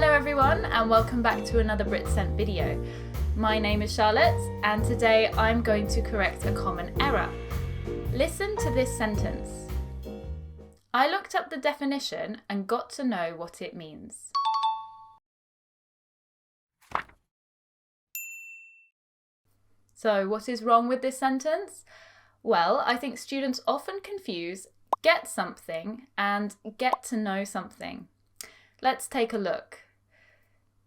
Hello everyone and welcome back to another BritSent video. My name is Charlotte and today I'm going to correct a common error. Listen to this sentence. I looked up the definition and got to know what it means. So what is wrong with this sentence? Well, I think students often confuse get something and get to know something. Let's take a look.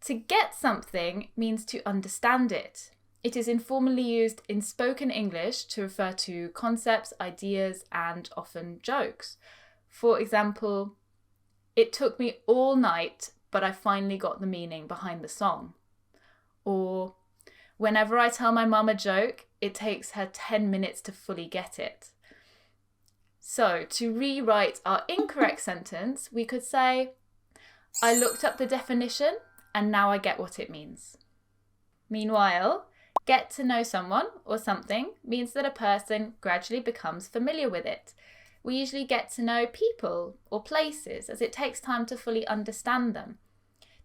To get something means to understand it. It is informally used in spoken English to refer to concepts, ideas, and often jokes. For example, it took me all night, but I finally got the meaning behind the song. Or, whenever I tell my mum a joke, it takes her 10 minutes to fully get it. So, to rewrite our incorrect sentence, we could say, I looked up the definition and now I get what it means. Meanwhile, get to know someone or something means that a person gradually becomes familiar with it. We usually get to know people or places as it takes time to fully understand them.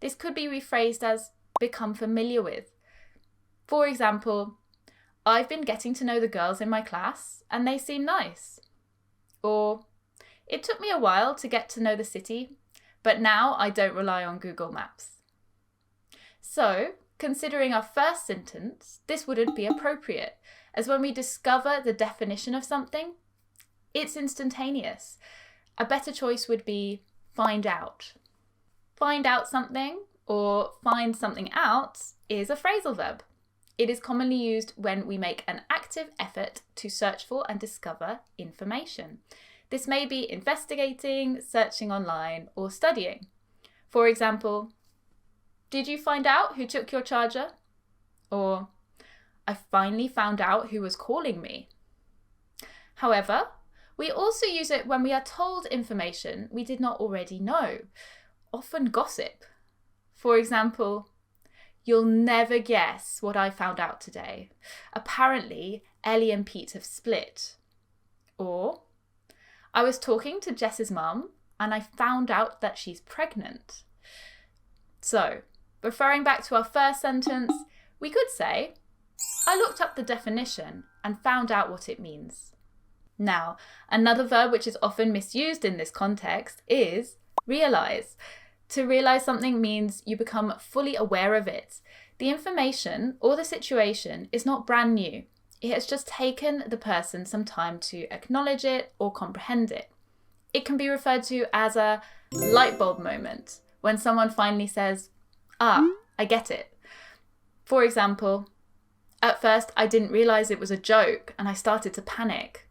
This could be rephrased as become familiar with. For example, I've been getting to know the girls in my class and they seem nice. Or, it took me a while to get to know the city, but now I don't rely on Google Maps. So, considering our first sentence, this wouldn't be appropriate, as when we discover the definition of something, it's instantaneous. A better choice would be find out. Find out something or find something out is a phrasal verb. It is commonly used when we make an active effort to search for and discover information. This may be investigating, searching online, or studying. For example, did you find out who took your charger? Or, I finally found out who was calling me. However, we also use it when we are told information we did not already know, often gossip. For example, you'll never guess what I found out today. Apparently, Ellie and Pete have split. Or, I was talking to Jess's mum and I found out that she's pregnant. So, referring back to our first sentence, we could say, I looked up the definition and found out what it means. Now, another verb which is often misused in this context is realise. To realise something means you become fully aware of it. The information or the situation is not brand new. It has just taken the person some time to acknowledge it or comprehend it. It can be referred to as a light bulb moment, when someone finally says, I get it. For example, at first I didn't realise it was a joke and I started to panic.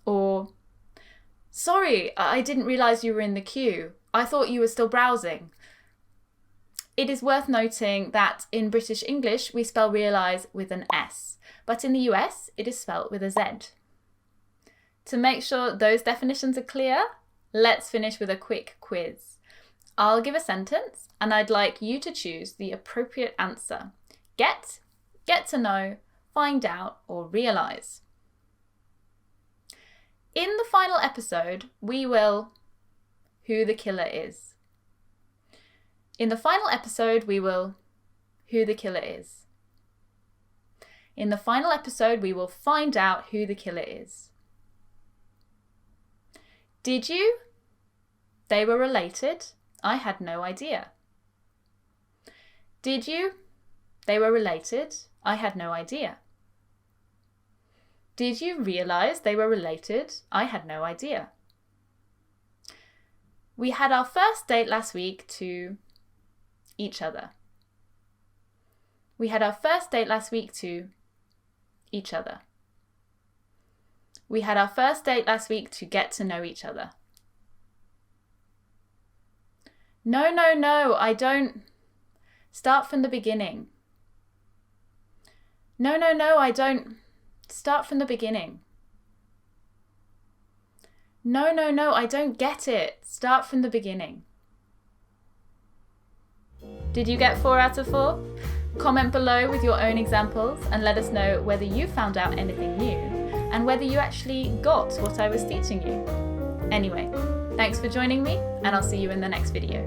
Or, sorry, I didn't realise you were in the queue. I thought you were still browsing. It is worth noting that in British English we spell realise with an S, but in the US it is spelt with a Z. To make sure those definitions are clear, let's finish with a quick quiz. I'll give a sentence and I'd like you to choose the appropriate answer. Get to know, find out, or realise. In the final episode, we will who the killer is. In the final episode, we will who the killer is. In the final episode, we will find out who the killer is. Did you? They were related. I had no idea. Did you? They were related. I had no idea. Did you realise they were related? I had no idea. We had our first date last week to each other. We had our first date last week to each other. We had our first date last week to get to know each other. No, I don't. Start from the beginning. No, I don't. Start from the beginning. No, I don't get it. Start from the beginning. Did you get 4 out of 4? Comment below with your own examples and let us know whether you found out anything new and whether you actually got what I was teaching you. Anyway, thanks for joining me and I'll see you in the next video.